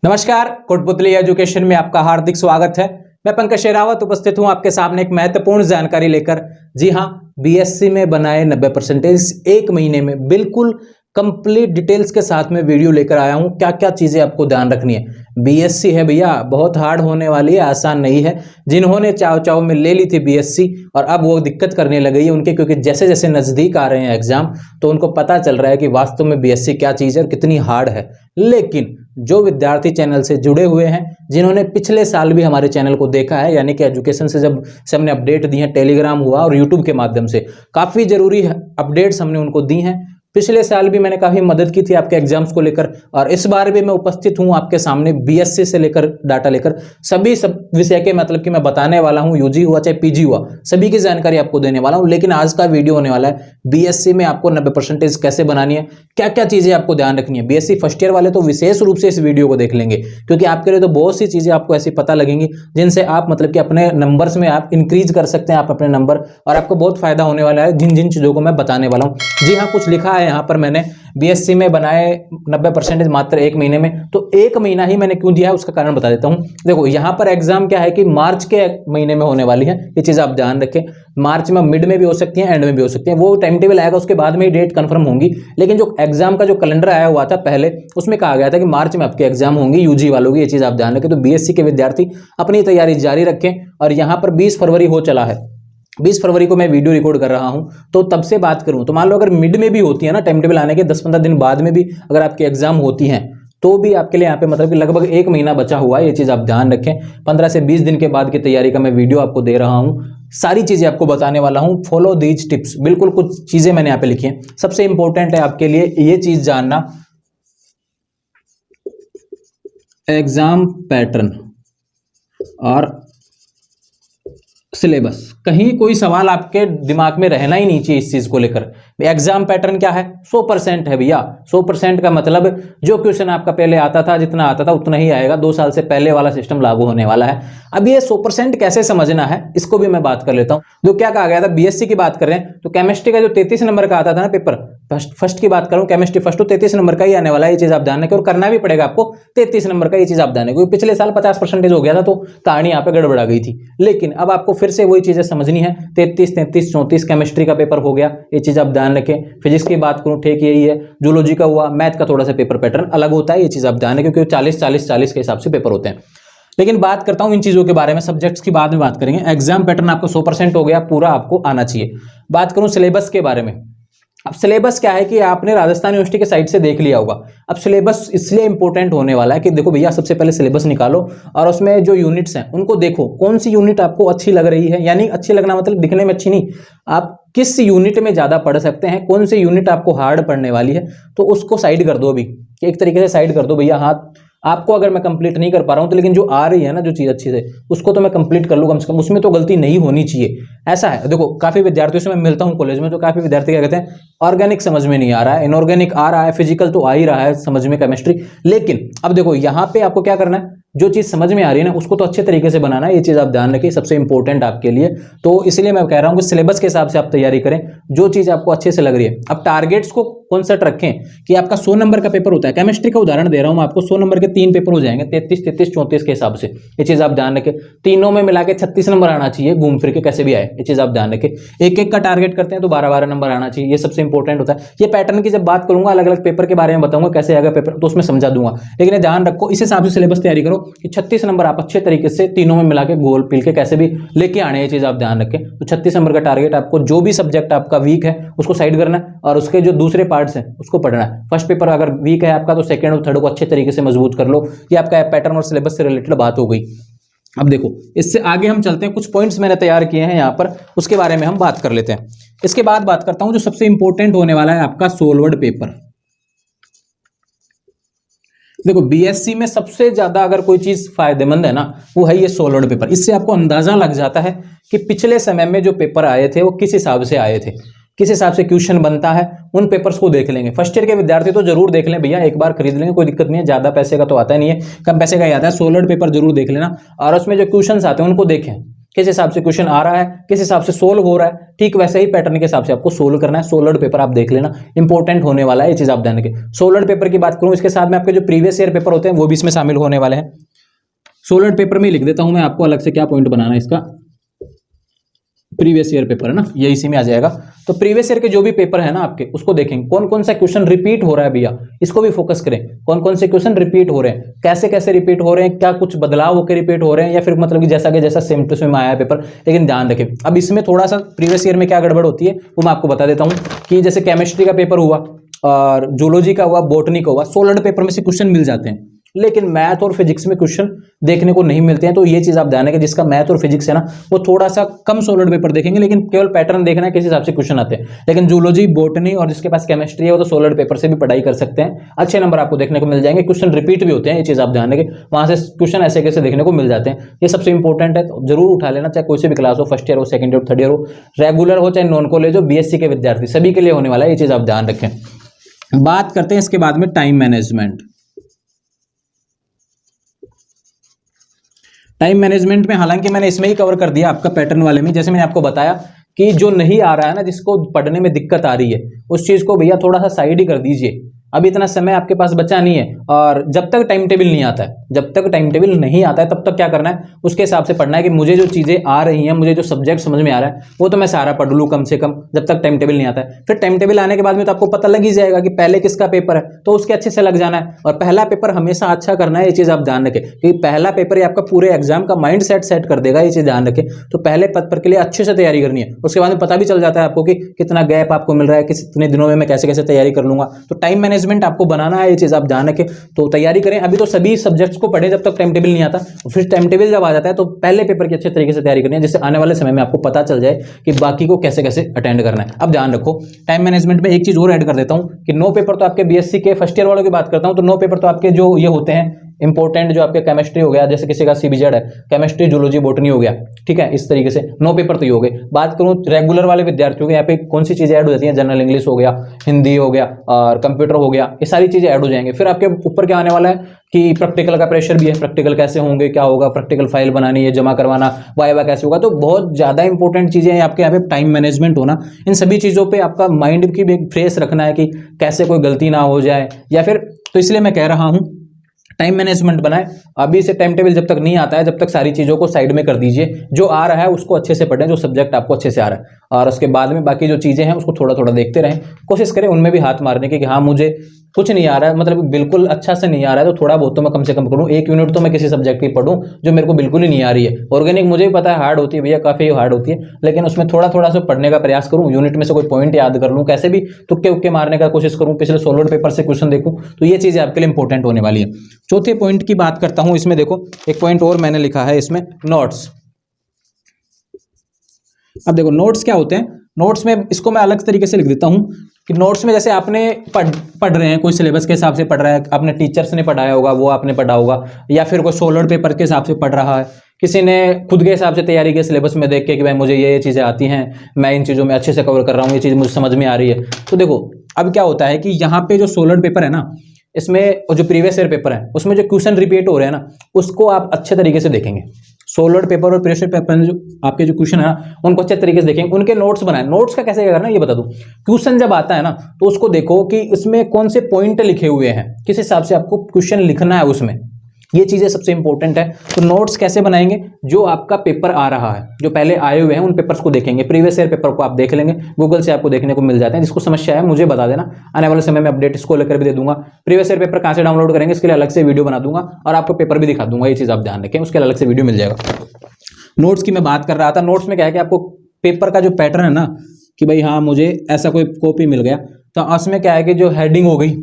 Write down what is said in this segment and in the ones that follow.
नमस्कार, कोटपुतली एजुकेशन में आपका हार्दिक स्वागत है। मैं पंकज शेरावत उपस्थित हूं आपके सामने एक महत्वपूर्ण जानकारी लेकर। जी हां, बीएससी में बनाए 90% एक महीने में बिल्कुल कंप्लीट डिटेल्स के साथ में वीडियो लेकर आया हूं। क्या क्या चीजें आपको ध्यान रखनी है। बीएससी है भैया, बहुत हार्ड होने वाली है, आसान नहीं है। जिन्होंने चाव चाव में ले ली थी बीएससी और अब वो दिक्कत करने लगी है उनके, क्योंकि जैसे जैसे नजदीक आ रहे हैं एग्जाम तो उनको पता चल रहा है कि वास्तव में बीएससी क्या चीज है और कितनी हार्ड है। लेकिन जो विद्यार्थी चैनल से जुड़े हुए हैं, जिन्होंने पिछले साल भी हमारे चैनल को देखा है, यानी कि एजुकेशन से जब से हमने अपडेट दी है, टेलीग्राम हुआ और यूट्यूब के माध्यम से काफी जरूरी अपडेट्स हमने उनको दी हैं। पिछले साल भी मैंने काफी मदद की थी आपके एग्जाम्स को लेकर और इस बार भी मैं उपस्थित हूं आपके सामने बीएससी से लेकर डाटा लेकर सभी सब विषय के, मतलब कि मैं बताने वाला हूं, यूजी हुआ चाहे पीजी हुआ, सभी की जानकारी आपको देने वाला हूं। लेकिन आज का वीडियो होने वाला है बीएससी में आपको 90% कैसे बनानी है, क्या क्या चीजें आपको ध्यान रखनी है। बीएससी फर्स्ट ईयर वाले तो विशेष रूप से इस वीडियो को देख लेंगे, क्योंकि आपके लिए तो बहुत सी चीजें आपको ऐसी पता लगेंगी जिनसे आप मतलब कि अपने नंबर्स में आप इंक्रीज कर सकते हैं, आप अपने नंबर, और आपको बहुत फायदा होने वाला है जिन जिन चीजों को मैं बताने वाला हूं। जी हाँ, कुछ लिखा है यहाँ पर मैंने, बीएससी में बनाए 90% मात्र एक महीने में। तो एक महीना ही मैंने क्यों दिया है उसका कारण बता देता हूं। देखो यहाँ पर एग्जाम क्या है कि मार्च के महीने में होने वाली है, ये चीज आप ध्यान रखें। मार्च में मिड में भी हो सकती है, एंड में भी हो सकती है, वो टाइम टेबल आएगा उसके बाद में ही डेट कंफर्म होंगी। लेकिन जो एग्जाम का जो कैलेंडर आया हुआ था पहले, उसमें कहा गया था कि मार्च में आपके एग्जाम होंगे यूजी वालों की, ये चीज आप ध्यान रखें। तो बीएससी के विद्यार्थी अपनी तैयारी जारी रखें। और यहाँ पर 20 फरवरी हो चला है, 20 फरवरी को मैं वीडियो रिकॉर्ड कर रहा हूं, तो तब से बात करूं तो मान लो अगर मिड में भी होती है ना, टाइम टेबल आने के 10-15 दिन बाद में भी अगर आपके एग्जाम होती हैं, तो भी आपके लिए यहाँ पे मतलब कि लगभग एक महीना बचा हुआ है, ये चीज आप ध्यान रखें। 15 से 20 दिन के बाद की तैयारी का मैं वीडियो आपको दे रहा हूं, सारी चीजें आपको बताने वाला हूं। फॉलो दीज टिप्स, बिल्कुल कुछ चीजें मैंने यहाँ पे लिखी हैं। सबसे इंपॉर्टेंट है आपके लिए ये चीज जानना, एग्जाम पैटर्न और सिलेबस। कहीं कोई सवाल आपके दिमाग में रहना ही नहीं चाहिए इस चीज को लेकर। एग्जाम पैटर्न क्या है? 100% है भैया। 100% का मतलब जो क्वेश्चन आपका पहले आता था, जितना आता था उतना ही आएगा। 2 साल से पहले वाला सिस्टम लागू होने वाला है। अब ये 100% कैसे समझना है, इसको भी मैं बात कर लेता हूं। जो क्या कहा गया था, बीएससी की बात करें तो केमिस्ट्री का जो 33 नंबर का आता था ना पेपर, फर्स्ट की बात करूं, केमिस्ट्री फर्स्ट तो 33 नंबर का ही आने वाला है, ये चीज आप ध्यान रखें। और करना भी पड़ेगा आपको 33 नंबर का, ये चीज आप ध्यान रखें। पिछले साल 50% हो गया था तो कहानी यहाँ पे गड़बड़ा गई थी। लेकिन अब आपको फिर से वही चीजें समझनी है। 33, 33, 34 केमिस्ट्री का पेपर हो गया, ये चीज आप ध्यान रखें। फिजिक्स की बात करूं ठीक यही है। जूलॉजी का हुआ, मैथ का थोड़ा सा पेपर पैटर्न अलग होता है, ये चीज आप ध्यान रखें, क्योंकि 40-40-40 के हिसाब से पेपर होते हैं। लेकिन बात करता हूं इन चीजों के बारे में, सब्जेक्ट्स की बाद में बात करेंगे। एग्जाम पैटर्न आपको 100% हो गया, पूरा आपको आना चाहिए। बात करूं सिलेबस के बारे में। अब सिलेबस क्या है कि आपने राजस्थान यूनिवर्सिटी के साइट से देख लिया होगा। अब सिलेबस इसलिए इंपॉर्टेंट होने वाला है कि देखो भैया, सबसे पहले सिलेबस निकालो और उसमें जो यूनिट्स हैं उनको देखो, कौन सी यूनिट आपको अच्छी लग रही है। यानी अच्छी लगना मतलब दिखने में अच्छी नहीं, आप किस यूनिट में ज्यादा पढ़ सकते हैं, कौन सी यूनिट आपको हार्ड पढ़ने वाली है, तो उसको साइड कर दो अभी, एक तरीके से साइड कर दो भैया। हाँ, आपको अगर मैं कंप्लीट नहीं कर पा रहा हूं तो लेकिन जो आ रही है ना जो चीज अच्छी से, उसको तो मैं कंप्लीट कर लूं कम से कम, उसमें तो गलती नहीं होनी चाहिए। ऐसा है, देखो काफी विद्यार्थियों से मैं मिलता हूं कॉलेज में, तो काफी विद्यार्थी क्या कहते हैं, ऑर्गेनिक समझ में नहीं आ रहा है, इनऑर्गेनिक आ रहा है, फिजिकल तो आ ही रहा है समझ में, केमिस्ट्री। लेकिन अब देखो यहाँ पे आपको क्या करना है, जो चीज समझ में आ रही है ना उसको तो अच्छे तरीके से बनाना है, ये चीज आप ध्यान रखिए, सबसे इंपॉर्टेंट आपके लिए। तो इसलिए मैं कह रहा हूं कि सिलेबस के हिसाब से आप तैयारी करें, जो चीज आपको अच्छे से लग रही है। अब टारगेट्स को कॉन्सेप्ट रखें कि आपका 100 नंबर का पेपर होता है, केमिस्ट्री का उदाहरण दे रहा हूं मैं आपको, 100 नंबर के 3 पेपर हो जाएंगे, 33, 33, 34 के हिसाब से, ये चीज आप ध्यान रखें। तीनों में मिला के 36 नंबर आना चाहिए, घूम फिर के कैसे भी आए, ये चीज आप ध्यान रखें। एक एक का टारगेट करते हैं तो 12-12 नंबर आना चाहिए, ये सबसे इंपॉर्टेंट होता है। ये पैटर्न की जब बात करूंगा, अलग अलग पेपर के बारे में बताऊंगा कैसे आएगा पेपर, तो उसमें समझा दूंगा। लेकिन ध्यान रखो, इस हिसाब से सिलेबस तैयारी करो कि 36 नंबर आप अच्छे तरीके से तीनों में मिला के गोल पील के कैसे भी लेके आने, ये चीज आप ध्यान रखें। तो 36 नंबर का टारगेट आपको, जो भी सब्जेक्ट आपका वीक है उसको साइड करना है और उसके जो दूसरे पार्ट्स हैं उसको पढ़ना है। फर्स्ट पेपर अगर वीक है आपका तो सेकंड और थर्ड को अच्छे तरीके से मजबूत कर लो। ये आपका पैटर्न और सिलेबस से रिलेटेड बात हो गई। अब देखो, इससे आगे हम चलते हैं, कुछ पॉइंट्स मैंने तैयार किए हैं यहाँ पर, उसके बारे में हम बात कर लेते हैं। इसके बाद बात करता हूं जो सबसे इंपॉर्टेंट होने वाला है आपका सोलवर्ड पेपर। देखो बीएससी में सबसे ज्यादा अगर कोई चीज फायदेमंद है ना, वो है ये सोलवर्ड पेपर। इससे आपको अंदाजा लग जाता है कि पिछले समय में जो पेपर आए थे वो किस हिसाब से आए थे, किस हिसाब से क्वेश्चन बनता है, उन पेपर्स को देख लेंगे। फर्स्ट ईयर के विद्यार्थी तो जरूर देख लें भैया, एक बार खरीद लेंगे, कोई दिक्कत नहीं है, ज्यादा पैसे का तो आता नहीं है, कम पैसे का ही आता है। सोलवर्ड पेपर जरूर देख लेना और उसमें जो क्वेश्चंस आते हैं उनको देखें। किस हिसाब से क्वेश्चन आ रहा है, किस हिसाब से सोल्व हो रहा है, ठीक वैसे ही पैटर्न के हिसाब से आपको सोल्व करना है। सोल्ड पेपर आप देख लेना, इंपॉर्टेंट होने वाला है, ये चीज आप ध्यान रखें। सोल्ड पेपर की बात करूं, इसके साथ में आपके जो प्रीवियस ईयर पेपर होते हैं वो भी इसमें शामिल होने वाले हैं। सोल्ड पेपर में लिख देता हूं मैं आपको अलग से क्या पॉइंट बनाना है इसका। प्रीवियस ईयर पेपर है ना, ये इसी में आ जाएगा। तो प्रीवियस ईयर के जो भी पेपर है ना आपके, उसको देखेंगे कौन कौन सा क्वेश्चन रिपीट हो रहा है भैया, इसको भी फोकस करें। कौन कौन से क्वेश्चन रिपीट हो रहे हैं, कैसे कैसे रिपीट हो रहे हैं, क्या कुछ बदलाव होकर रिपीट हो रहे हैं, या फिर मतलब कि जैसा सेम टू सेम आया है पेपर। लेकिन ध्यान रखें, अब इसमें थोड़ा सा प्रीवियस ईयर में क्या गड़बड़ होती है वो मैं आपको बता देता हूँ। कि जैसे केमिस्ट्री का पेपर हुआ और जूलॉजी का हुआ, बॉटनी का हुआ, सोलड पेपर में से क्वेश्चन मिल जाते हैं, लेकिन मैथ और फिजिक्स में क्वेश्चन देखने को नहीं मिलते हैं। तो ये चीज आप ध्यान रखें, जिसका मैथ और फिजिक्स है ना वो थोड़ा सा कम सोलिड पेपर देखेंगे, लेकिन केवल पैटर्न देखना है किस हिसाब से क्वेश्चन आते हैं। लेकिन जूलॉजी, बॉटनी और जिसके पास केमिस्ट्री है वो तो सोलिड पेपर से भी पढ़ाई कर सकते हैं, अच्छे नंबर आपको देखने को मिल जाएंगे। क्वेश्चन रिपीट भी होते हैं, ये चीज आप ध्यान रखें, वहां से क्वेश्चन ऐसे कैसे देखने को मिल जाते हैं। ये सबसे इंपॉर्टेंट है, तो जरूर उठा लेना, चाहे कोई से भी क्लास हो, फर्स्ट ईयर हो, सेकंड ईयर, थर्ड ईयर हो, रेगुलर हो चाहे नॉन कॉलेज हो, बीएससी के विद्यार्थी, सभी के लिए होने वाला है, ये चीज आप ध्यान रखें। बात करते हैं इसके बाद में टाइम मैनेजमेंट। टाइम मैनेजमेंट में हालांकि मैंने इसमें ही कवर कर दिया आपका पैटर्न वाले में। जैसे मैंने आपको बताया कि जो नहीं आ रहा है ना, जिसको पढ़ने में दिक्कत आ रही है, उस चीज को भैया थोड़ा सा साइड ही कर दीजिए। अब इतना समय आपके पास बचा नहीं है, और जब तक टाइम टेबल नहीं आता है, जब तक टाइम टेबल नहीं आता है तब तक क्या करना है, उसके हिसाब से पढ़ना है कि मुझे जो चीजें आ रही हैं, मुझे जो सब्जेक्ट समझ में आ रहा है वो तो मैं सारा पढ़ लूँ कम से कम, जब तक टाइम टेबल नहीं आता है। फिर टाइम टेबल आने के बाद में तो आपको पता लग ही जाएगा कि पहले किसका पेपर है, तो उसके अच्छे से लग जाना है। और पहला पेपर हमेशा अच्छा करना है, ये चीज आप ध्यान रखें, क्योंकि पहला पेपर ही आपका पूरे एग्जाम का माइंड सेट कर देगा, ये चीज ध्यान रखें। तो पहले पेपर के लिए अच्छे से तैयारी करनी है, उसके बाद में पता भी चल जाता है आपको कि कितना गैप आपको मिल रहा है, कितने दिनों में मैं कैसे कैसे तैयारी कर लूंगा। तो टाइम मैनेजमेंट आपको बनाना है, ये चीज आप ध्यान रखें। तो तैयारी करें, अभी तो सभी सब्जेक्ट्स को पढ़ें जब तक टाइम टेबल नहीं आता, फिर टाइम टेबल जब आ जाता है तो पहले पेपर की अच्छे तरीके से तैयारी करनी है, जिससे आने वाले समय में आपको पता चल जाए कि बाकी को कैसे कैसे अटेंड करना है। अब ध्यान रखो, टाइम मैनेजमेंट में एक चीज और ऐड कर देता हूं कि 9 पेपर तो आपके बीएससी के फर्स्ट ईयर वालों की बात करता हूं, तो 9 पेपर तो आपके जो ये होते हैं इंपॉर्टेंट, जो आपके केमिस्ट्री हो गया, जैसे किसी का सीबीजेड है, केमिस्ट्री, जूलॉजी, बॉटनी हो गया, ठीक है, इस तरीके से 9 पेपर तो ये हो गए। बात करूं रेगुलर वाले विद्यार्थियों के, यहाँ पे कौन सी चीजें ऐड हो जाती हैं, जनरल इंग्लिश हो गया, हिंदी हो गया और कंप्यूटर हो गया, ये सारी चीजें ऐड हो जाएंगे। फिर आपके ऊपर क्या आने वाला है कि प्रैक्टिकल का प्रेशर भी है, प्रैक्टिकल कैसे होंगे, क्या होगा, प्रैक्टिकल फाइल बनानी है, जमा करवाना, वाइवा कैसे होगा। तो बहुत ज्यादा इंपॉर्टेंट चीजें हैं आपके यहाँ पे, टाइम मैनेजमेंट होना, इन सभी चीजों पे आपका माइंड की भी फ्रेश रखना है कि कैसे कोई गलती ना हो जाए, या फिर तो इसलिए मैं कह रहा हूं टाइम मैनेजमेंट बनाए। अभी से टाइम टेबल जब तक नहीं आता है, जब तक सारी चीजों को साइड में कर दीजिए, जो आ रहा है उसको अच्छे से पढ़ें, जो सब्जेक्ट आपको अच्छे से आ रहा है, और उसके बाद में बाकी जो चीजें हैं उसको थोड़ा थोड़ा देखते रहें, कोशिश करें उनमें भी हाथ मारने की कि हाँ मुझे कुछ नहीं आ रहा है, मतलब बिल्कुल अच्छा से नहीं आ रहा है, तो थोड़ा बहुत तो मैं कम से कम करूं, 1 यूनिट तो मैं किसी सब्जेक्ट की पढ़ूं जो मेरे को बिल्कुल ही नहीं आ रही है। ऑर्गेनिक मुझे भी पता है हार्ड होती है भैया, काफी हार्ड होती है, लेकिन उसमें थोड़ा थोड़ा सा पढ़ने का प्रयास करूं, यूनिट में से कोई पॉइंट याद कर लूं, कैसे भी तुक्के उक्के मारने का कोशिश करूं, पिछले सोलर पेपर से क्वेश्चन देखूं, तो ये चीजें आपके लिए इंपॉर्टेंट होने वाली है। चौथे पॉइंट की बात करता हूं, इसमें देखो एक पॉइंट और मैंने लिखा है इसमें, नोट्स। अब देखो नोट्स क्या होते हैं, नोट्स में इसको मैं अलग तरीके से लिख देता हूं कि नोट्स में जैसे आपने पढ़ रहे हैं, कोई सिलेबस के हिसाब से पढ़ रहा है, आपने टीचर्स ने पढ़ाया होगा वो आपने पढ़ा होगा, या फिर कोई सोलर पेपर के हिसाब से पढ़ रहा है, किसी ने खुद के हिसाब से तैयारी के सिलेबस में देख के कि भाई मुझे ये चीज़ें आती हैं, मैं इन चीज़ों में अच्छे से कवर कर रहा हूँ, ये चीज़ मुझे समझ में आ रही है। तो देखो अब क्या होता है कि यहाँ पे जो सोलर पेपर है ना, इसमें जो प्रीवियस ईयर पेपर है उसमें जो क्वेश्चन रिपीट हो रहे हैं ना, उसको आप अच्छे तरीके से देखेंगे। सोलर पेपर और प्रीवियस पेपर में जो आपके जो क्वेश्चन है ना, उनको अच्छे तरीके से देखेंगे, उनके नोट्स बनाएं। नोट्स का कैसे करना है ये बता दूं। क्वेश्चन जब आता है ना तो उसको देखो कि इसमें कौन से पॉइंट लिखे हुए हैं, किस हिसाब से आपको क्वेश्चन लिखना है उसमें, ये चीजें सबसे इंपॉर्टेंट है। तो नोट्स कैसे बनाएंगे, जो आपका पेपर आ रहा है, जो पहले आए हुए हैं उन पेपर्स को देखेंगे, प्रीवियस ईयर पेपर को आप देख लेंगे, गूगल से आपको देखने को मिल जाते हैं। जिसको समस्या है मुझे बता देना, आने वाले समय में अपडेट इसको लेकर भी दे दूंगा। प्रीवियस ईयर पेपर कहां से डाउनलोड करेंगे इसके लिए अलग से वीडियो बना दूंगा, और आपको पेपर भी दिखा दूंगा, ये चीज आप ध्यान रखें, उसके लिए अलग से वीडियो मिल जाएगा। नोट्स की मैं बात कर रहा था, नोट्स में क्या है कि आपको पेपर का जो पैटर्न है ना, कि भाई हाँ मुझे ऐसा कोई कॉपी मिल गया, तो उसमें क्या है कि जो हेडिंग हो गई,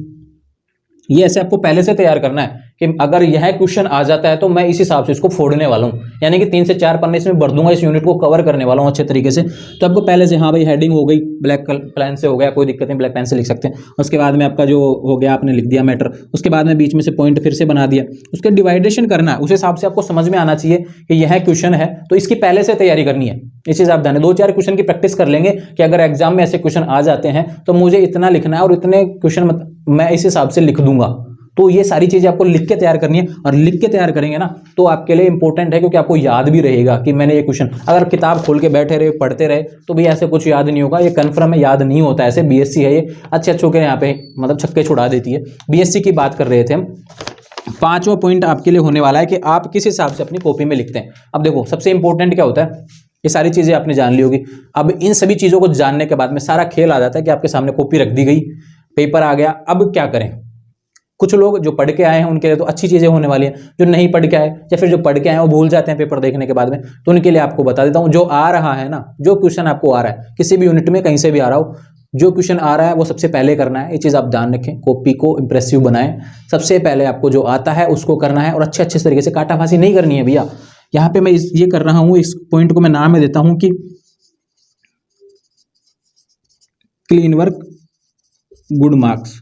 ये ऐसे आपको पहले से तैयार करना है कि अगर यह क्वेश्चन आ जाता है तो मैं इस हिसाब से इसको फोड़ने वाला हूं, यानी कि 3 से 4 पन्ने इसमें भर दूंगा, इस यूनिट को कवर करने वाला हूं अच्छे तरीके से। तो आपको पहले से हाँ भाई हेडिंग हो गई, ब्लैक पेन से हो गया, कोई दिक्कत नहीं, ब्लैक पेन से लिख सकते हैं। उसके बाद में आपका जो हो गया आपने लिख दिया मैटर, उसके बाद में बीच में से पॉइंट फिर से बना दिया, उसके डिवाइडेशन करना है, उस हिसाब से आपको समझ में आना चाहिए कि यह क्वेश्चन है, तो इसकी पहले से तैयारी करनी है। इस चीज आप ध्यान, 2-4 क्वेश्चन की प्रैक्टिस कर लेंगे कि अगर एग्जाम में ऐसे क्वेश्चन आ जाते हैं तो मुझे इतना लिखना है और इतने क्वेश्चन मैं इस हिसाब से लिख दूंगा। तो ये सारी चीजें आपको लिख के तैयार करनी है, और लिख के तैयार करेंगे ना तो आपके लिए इंपॉर्टेंट है, क्योंकि आपको याद भी रहेगा कि मैंने ये क्वेश्चन, अगर किताब खोल के बैठे रहे पढ़ते रहे तो भी ऐसे कुछ याद नहीं होगा, ये कन्फर्म है, याद नहीं होता। ऐसे बीएससी है ये अच्छे अच्छों के यहाँ पे मतलब छक्के छुड़ा देती है। बीएससी की बात कर रहे थे हम। 5वां पॉइंट आपके लिए होने वाला है कि आप किस हिसाब से अपनी कॉपी में लिखते हैं। अब देखो सबसे इंपॉर्टेंट क्या होता है, ये सारी चीजें आपने जान ली होगी। अब इन सभी चीजों को जानने के बाद में सारा खेल आ जाता है कि आपके सामने कॉपी रख दी गई, पेपर आ गया, अब क्या करें। कुछ लोग जो पढ़ के आए हैं उनके लिए तो अच्छी चीजें होने वाली हैं, जो नहीं पढ़ के आए या फिर जो पढ़ के आए हैं वो भूल जाते हैं पेपर देखने के बाद में, तो उनके लिए आपको बता देता हूं, जो आ रहा है ना, जो क्वेश्चन आपको आ रहा है किसी भी यूनिट में कहीं से भी आ रहा हो, जो क्वेश्चन आ रहा है वो सबसे पहले करना है। ये चीज आप ध्यान रखें, कॉपी को इंप्रेसिव बनाएं, सबसे पहले आपको जो आता है उसको करना है, और अच्छे अच्छे तरीके से काटाफासी नहीं करनी है भैया। यहाँ पे मैं ये कर रहा हूं, इस पॉइंट को मैं नाम में देता हूं कि क्लीन वर्क गुड मार्क्स।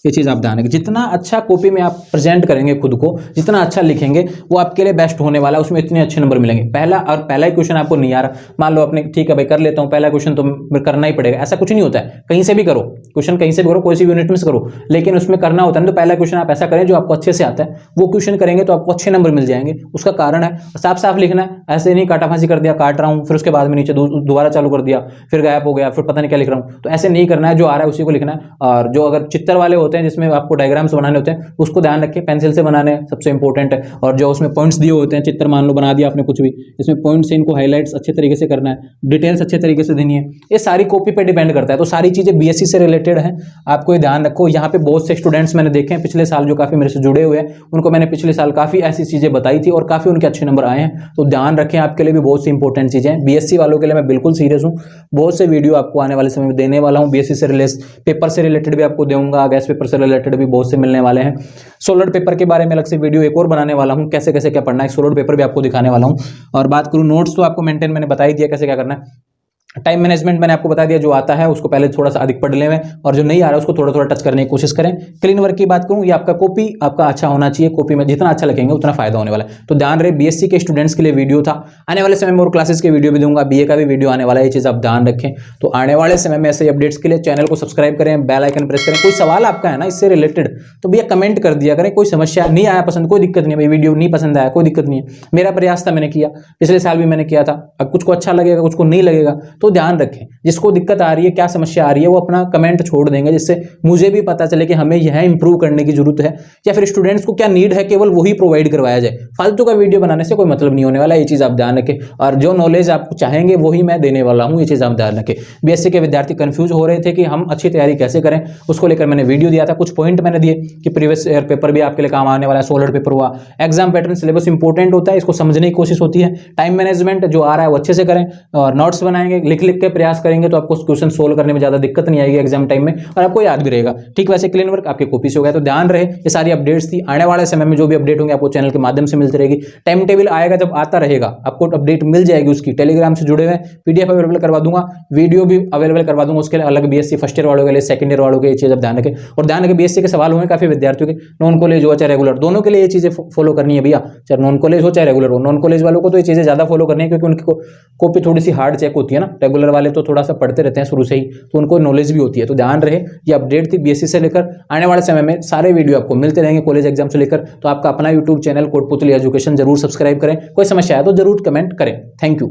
ये चीज आप ध्यान रखें, जितना अच्छा कॉपी में आप प्रेजेंट करेंगे खुद को, जितना अच्छा लिखेंगे वो आपके लिए बेस्ट होने वाला है, उसमें इतने अच्छे नंबर मिलेंगे। पहला ही क्वेश्चन आपको नहीं आ रहा, मान लो आपने ठीक है भाई कर लेता हूं, पहला क्वेश्चन तो करना ही पड़ेगा, ऐसा कुछ नहीं होता है। कहीं से भी करो क्वेश्चन, कहीं से भी करो, कोई सी यूनिट में से करो, लेकिन उसमें करना होता है ना, तो पहला क्वेश्चन आप ऐसा करें जो आपको अच्छे से आता है, वो क्वेश्चन करेंगे तो आपको अच्छे नंबर मिल जाएंगे। उसका कारण है साफ साफ लिखना है, ऐसे नहीं काटाफासी कर दिया, काट रहा हूं फिर उसके बाद में नीचे दोबारा चालू कर दिया, फिर गायब हो गया, फिर पता नहीं क्या लिख रहा हूं, तो ऐसे नहीं करना है। जो आ रहा है उसी को लिखना है। और जो अगर चित्र वाले होते हैं जिसमें आपको डायग्राम्स बनाने होते हैं, उसको ध्यान रखिए पेंसिल से बनाने हैं, सबसे इंपॉर्टेंट है। और जो उसमें पॉइंट्स दिए होते हैं, चित्र मान लो बना दिया आपने कुछ भी, इसमें पॉइंट से इनको हाईलाइट्स अच्छे तरीके से करना है, डिटेल्स अच्छे तरीके से देनी है, ये सारी कॉपी पे डिपेंड करता है। तो सारी चीजें बीएससी से रिलेटेड है, आपको ये ध्यान रखो। यहाँ पे बहुत से स्टूडेंट्स मैंने देखे हैं पिछले साल जो काफी मेरे से जुड़े हुए हैं, उनको मैंने पिछले साल काफी ऐसी चीजें बताई थी और काफी उनके अच्छे नंबर आए हैं। तो ध्यान रखें, आपके लिए भी बहुत सी इंपॉर्टेंट चीजें हैं। बीएससी वालों के लिए मैं बिल्कुल सीरियस हूँ, बहुत से वीडियो आपको आने वाले समय में देने वाला हूँ। बीएससी से पेपर से रिलेटेड भी आपको दूंगा, गैस पेपर से रिलेटेड भी बहुत से मिलने वाले हैं। सोलर पेपर के बारे में अलग से वीडियो एक और बनाने वाला हूं, कैसे कैसे क्या पढ़ना है, सोलर पेपर भी आपको दिखाने वाला हूं। और बात करूं नोट्स, तो आपको मेंटेन मैंने बता ही दिया कैसे क्या करना है। टाइम मैनेजमेंट मैंने आपको बता दिया, जो आता है उसको पहले थोड़ा सा अधिक पढ़ लें, और जो नहीं आ रहा है उसको थोड़ा थोड़ा टच करने की कोशिश करें। क्लीन वर्क की बात करूं, ये आपका कॉपी आपका अच्छा होना चाहिए, कॉपी में जितना अच्छा लिखेंगे उतना फायदा होने वाला है। तो ध्यान रहे, बीएससी के स्टूडेंट्स के लिए वीडियो था, आने वाले समय में और क्लासेस के वीडियो भी दूंगा, बीए का भी वीडियो आने वाला है, ये चीज आप ध्यान रखें। तो आने वाले समय में ऐसे अपडेट्स के लिए चैनल को सब्सक्राइब करें, बेल आइकन प्रेस करें। कोई सवाल आपका है ना इससे रिलेटेड तो भैया कमेंट कर दिया करें, कोई समस्या नहीं आया पसंद, कोई दिक्कत नहीं है, वीडियो नहीं पसंद आया कोई दिक्कत नहीं है, मेरा प्रयास था, मैंने किया, पिछले साल भी मैंने किया था। अब कुछ को अच्छा लगेगा कुछ को नहीं लगेगा, तो ध्यान रखें, जिसको दिक्कत आ रही है क्या समस्या आ रही है वो अपना कमेंट छोड़ देंगे, जिससे मुझे भी पता चले कि हमें यह इंप्रूव करने की जरूरत है, या फिर स्टूडेंट्स को क्या नीड है केवल वही प्रोवाइड करवाया जाए। फालतू का वीडियो बनाने से कोई मतलब नहीं होने वाला, ये चीज आप ध्यान रखें। और जो नॉलेज आप चाहेंगे वही मैं देने वाला हूं, ये चीज आप ध्यान रखें। बीएससी के विद्यार्थी कंफ्यूज हो रहे थे कि हम अच्छी तैयारी कैसे करें, उसको लेकर मैंने वीडियो दिया था, कुछ पॉइंट मैंने दिए कि प्रीवियस ईयर पेपर भी आपके लिए काम आने वाला है, सोलर पेपर हुआ, एग्जाम पैटर्न सिलेबस इंपॉर्टेंट होता है, इसको समझने की कोशिश होती है। टाइम मैनेजमेंट जो आ रहा है वो अच्छे से करें, और नोट्स बनाएंगे, लिख लिख के प्रयास करेंगे तो आपको क्वेश्चन सोल्व करने में ज्यादा दिक्कत नहीं आएगी एग्जाम टाइम में, और आपको याद भी रहेगा। ठीक वैसे क्लीन वर्क आपके कॉपी से हो गया। तो ध्यान रहे, ये सारी अपडेट्स थी, आने वाले समय में जो भी अपडेट होंगे आपको चैनल के माध्यम से मिलती रहेगी। टाइम टेबल आएगा जब आता रहेगा आपको अपडेट मिल जाएगी, उसकी टेलीग्राम से जुड़े हुए पीडीएफ अवेलेबल करवा दूंगा, वीडियो भी अवेलेबल करवा दूंगा, उसके लिए अलग बीएससी फर्स्ट ईयर वालों के लिए, सेकंड ईयर वालों के, ये चीज आप ध्यान रखें। और ध्यान रखें बीएससी के सवाल होंगे काफी विद्यार्थियों के, नॉन कॉलेज हो चाहे रेगुलर, दोनों के लिए ये चीजें फॉलो करनी है भैया, चाहे नॉन कॉलेज हो चाहे रेगुलर हो। नॉन कॉलेज वालों को तो ये चीजें ज्यादा फॉलो करनी है, क्योंकि उनकी कॉपी थोड़ी सी हार्ड चेक होती है ना, रेगुलर वाले तो थोड़ा सा पढ़ते रहते हैं शुरू से ही, तो उनको नॉलेज भी होती है। तो ध्यान रहे, ये अपडेट थी बीएससी से लेकर, आने वाले समय में सारे वीडियो आपको मिलते रहेंगे कॉलेज एग्जाम से लेकर। तो आपका अपना यूट्यूब चैनल कोटपुतली एजुकेशन जरूर सब्सक्राइब करें, कोई समस्या है तो जरूर कमेंट करें। Thank you.